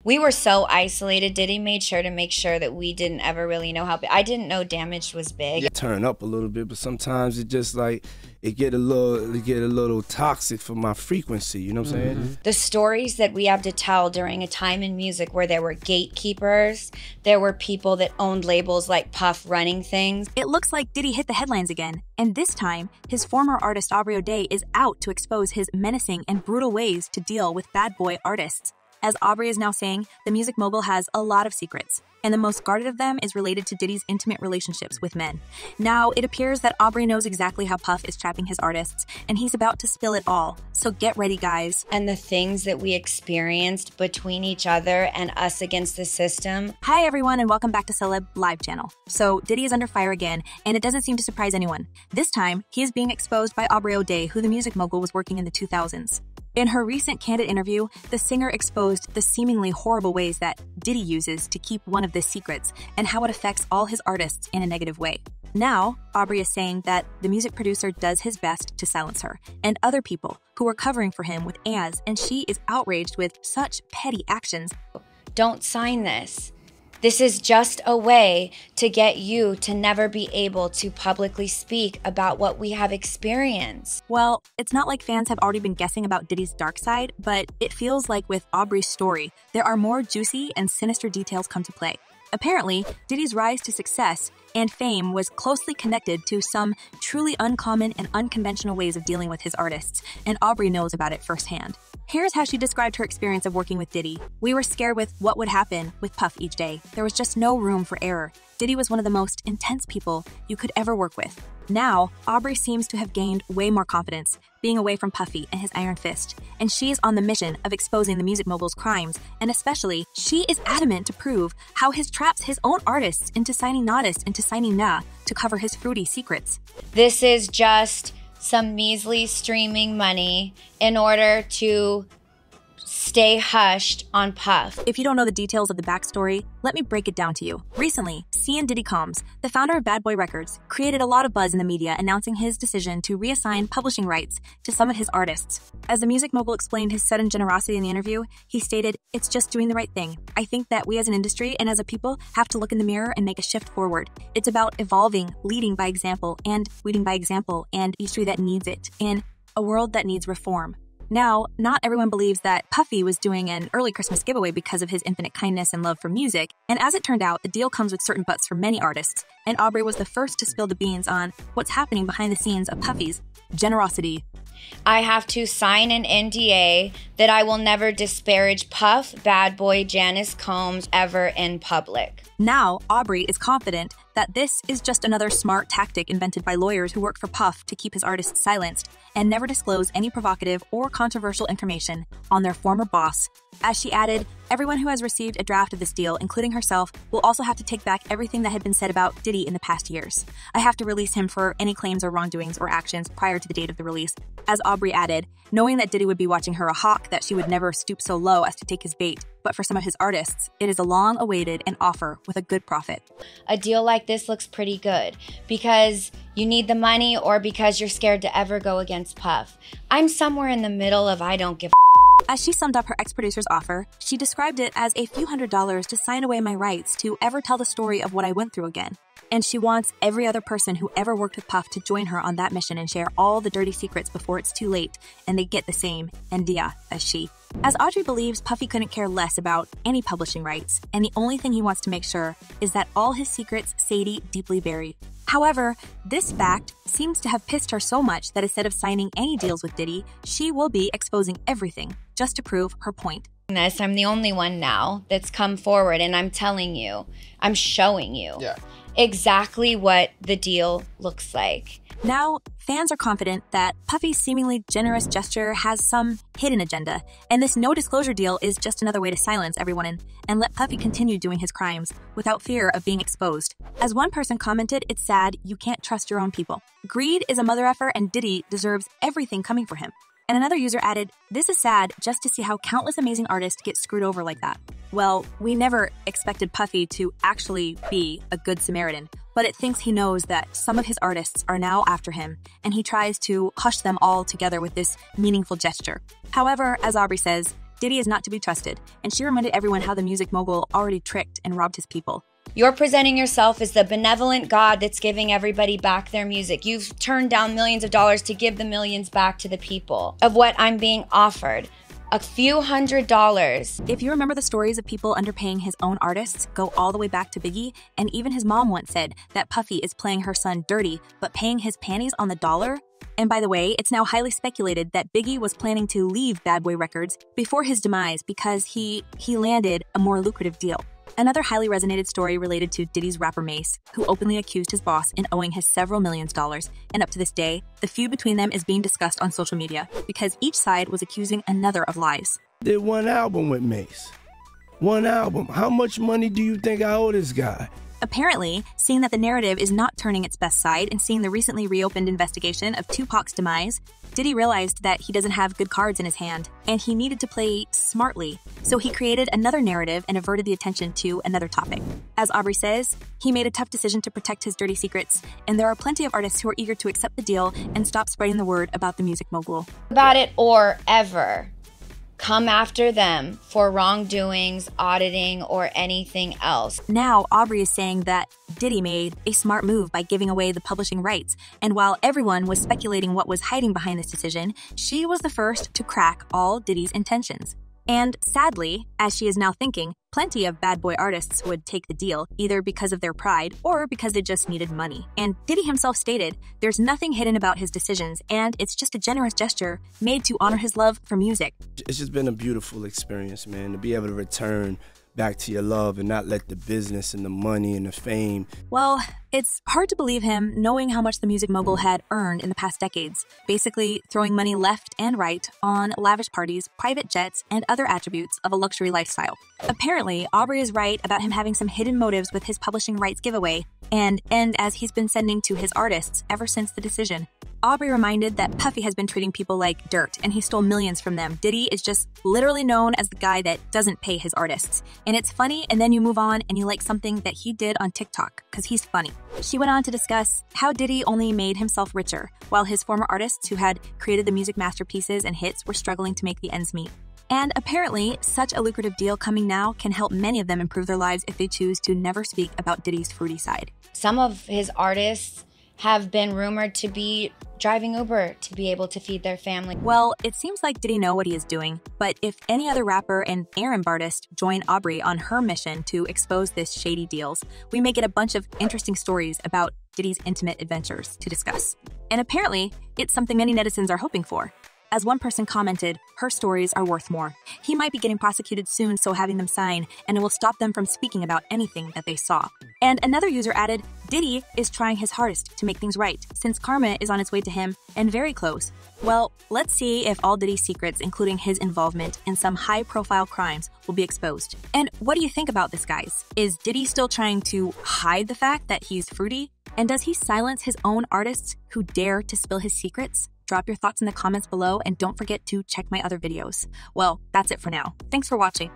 We were so isolated. Diddy made sure to make sure that we didn't ever really know how big. I didn't know Damaged was big. Yeah, turn up a little bit, but sometimes it just like it get a little toxic for my frequency, you know what I'm saying? The stories that we have to tell during a time in music where there were gatekeepers, there were people that owned labels like Puff running things. It looks like Diddy hit the headlines again, and this time, his former artist Aubrey O'Day is out to expose his menacing and brutal ways to deal with bad boy artists. As Aubrey is now saying, the music mogul has a lot of secrets, and the most guarded of them is related to Diddy's intimate relationships with men. Now, it appears that Aubrey knows exactly how Puff is trapping his artists, and he's about to spill it all. So get ready, guys. And the things that we experienced between each other and us against the system. Hi, everyone, and welcome back to Celeb Live Channel. So, Diddy is under fire again, and it doesn't seem to surprise anyone. This time, he is being exposed by Aubrey O'Day, who the music mogul was working in the 2000s. In her recent candid interview, the singer exposed the seemingly horrible ways that Diddy uses to keep one of the secrets and how it affects all his artists in a negative way. Now, Aubrey is saying that the music producer does his best to silence her and other people who are covering for him with ads, and she is outraged with such petty actions. Don't sign this. This is just a way to get you to never be able to publicly speak about what we have experienced. Well, it's not like fans have already been guessing about Diddy's dark side, but it feels like with Aubrey's story, there are more juicy and sinister details come to play. Apparently, Diddy's rise to success and fame was closely connected to some truly uncommon and unconventional ways of dealing with his artists, and Aubrey knows about it firsthand. Here's how she described her experience of working with Diddy. "We were scared with what would happen with Puff each day. There was just no room for error. Diddy was one of the most intense people you could ever work with." Now, Aubrey seems to have gained way more confidence, being away from Puffy and his iron fist, and she is on the mission of exposing the music mogul's crimes, and especially, she is adamant to prove how his traps his own artists into signing Nodis into signing Nah to cover his fruity secrets. This is just some measly streaming money in order to stay hushed on Puff. If you don't know the details of the backstory, let me break it down to you. Recently, Diddy Combs, the founder of Bad Boy Records, created a lot of buzz in the media announcing his decision to reassign publishing rights to some of his artists. As the music mogul explained his sudden generosity in the interview, he stated, "It's just doing the right thing. I think that we as an industry and as a people have to look in the mirror and make a shift forward. It's about evolving, leading by example, and leading by example, and industry that needs it, in a world that needs reform." Now, not everyone believes that Puffy was doing an early Christmas giveaway because of his infinite kindness and love for music, and as it turned out, the deal comes with certain buts for many artists, and Aubrey was the first to spill the beans on what's happening behind the scenes of Puffy's generosity. "I have to sign an NDA that I will never disparage Puff, Bad Boy, Janice Combs ever in public." Now, Aubrey is confident that this is just another smart tactic invented by lawyers who work for Puff to keep his artists silenced and never disclose any provocative or controversial information on their former boss. As she added, everyone who has received a draft of this deal, including herself, will also have to take back everything that had been said about Diddy in the past years. "I have to release him for any claims or wrongdoings or actions prior to the date of the release." As Aubrey added, knowing that Diddy would be watching her a hawk, that she would never stoop so low as to take his bait. But for some of his artists, it is a long-awaited and offer with a good profit. A deal like this looks pretty good because you need the money or because you're scared to ever go against Puff. I'm somewhere in the middle of I don't give a. As she summed up her ex-producer's offer, she described it as a few $100s to sign away my rights to ever tell the story of what I went through again. And she wants every other person who ever worked with Puff to join her on that mission and share all the dirty secrets before it's too late, and they get the same NDA as she. As Audrey believes Puffy couldn't care less about any publishing rights, and the only thing he wants to make sure is that all his secrets Sadie deeply buried. However, this fact seems to have pissed her so much that instead of signing any deals with Diddy, she will be exposing everything just to prove her point. I'm the only one now that's come forward, and I'm telling you, I'm showing you exactly what the deal looks like. Now, fans are confident that Puffy's seemingly generous gesture has some hidden agenda, and this no-disclosure deal is just another way to silence everyone and let Puffy continue doing his crimes without fear of being exposed. As one person commented, "It's sad you can't trust your own people. Greed is a mother effer, and Diddy deserves everything coming for him." And another user added, "This is sad just to see how countless amazing artists get screwed over like that." Well, we never expected Puffy to actually be a good Samaritan, but it thinks he knows that some of his artists are now after him, and he tries to hush them all together with this meaningful gesture. However, as Aubrey says, Diddy is not to be trusted, and she reminded everyone how the music mogul already tricked and robbed his people. You're presenting yourself as the benevolent God that's giving everybody back their music. You've turned down millions of dollars to give the millions back to the people of what I'm being offered. A few $100s. If you remember, the stories of people underpaying his own artists go all the way back to Biggie, and even his mom once said that Puffy is playing her son dirty, but paying his panties on the dollar. And by the way, it's now highly speculated that Biggie was planning to leave Bad Boy Records before his demise because he landed a more lucrative deal. Another highly resonated story related to Diddy's rapper Mace, who openly accused his boss in owing his several millions dollars, and up to this day, the feud between them is being discussed on social media because each side was accusing another of lies. Did one album with Mace. One album. How much money do you think I owe this guy? Apparently, seeing that the narrative is not turning its best side and seeing the recently reopened investigation of Tupac's demise, Diddy realized that he doesn't have good cards in his hand, and he needed to play smartly. So he created another narrative and averted the attention to another topic. As Aubrey says, he made a tough decision to protect his dirty secrets, and there are plenty of artists who are eager to accept the deal and stop spreading the word about the music mogul. About it or ever come after them for wrongdoings, auditing, or anything else. Now, Aubrey is saying that Diddy made a smart move by giving away the publishing rights, and while everyone was speculating what was hiding behind this decision, she was the first to crack all Diddy's intentions. And sadly, as she is now thinking, plenty of bad boy artists would take the deal, either because of their pride or because they just needed money. And Diddy himself stated, there's nothing hidden about his decisions, and it's just a generous gesture made to honor his love for music. It's just been a beautiful experience, man, to be able to return back to your love and not let the business and the money and the fame. Well, it's hard to believe him knowing how much the music mogul had earned in the past decades, basically throwing money left and right on lavish parties, private jets, and other attributes of a luxury lifestyle. Apparently, Aubrey is right about him having some hidden motives with his publishing rights giveaway, and as he's been sending to his artists ever since the decision. Aubrey reminded that Puffy has been treating people like dirt, and he stole millions from them. Diddy is just literally known as the guy that doesn't pay his artists. And it's funny, and then you move on and you like something that he did on TikTok, because he's funny. She went on to discuss how Diddy only made himself richer, while his former artists who had created the music masterpieces and hits were struggling to make the ends meet. And apparently, such a lucrative deal coming now can help many of them improve their lives if they choose to never speak about Diddy's fruity side. Some of his artists have been rumored to be driving Uber to be able to feed their family. Well, it seems like Diddy know what he is doing, but if any other rapper and R&B artist join Aubrey on her mission to expose this shady deals, we may get a bunch of interesting stories about Diddy's intimate adventures to discuss. And apparently, it's something many netizens are hoping for. As one person commented, her stories are worth more. He might be getting prosecuted soon, so having them sign, and it will stop them from speaking about anything that they saw. And another user added, Diddy is trying his hardest to make things right, since karma is on its way to him and very close. Well, let's see if all Diddy's secrets, including his involvement in some high-profile crimes, will be exposed. And what do you think about this, guys? Is Diddy still trying to hide the fact that he's fruity? And does he silence his own artists who dare to spill his secrets? Drop your thoughts in the comments below, and don't forget to check my other videos. Well, that's it for now. Thanks for watching.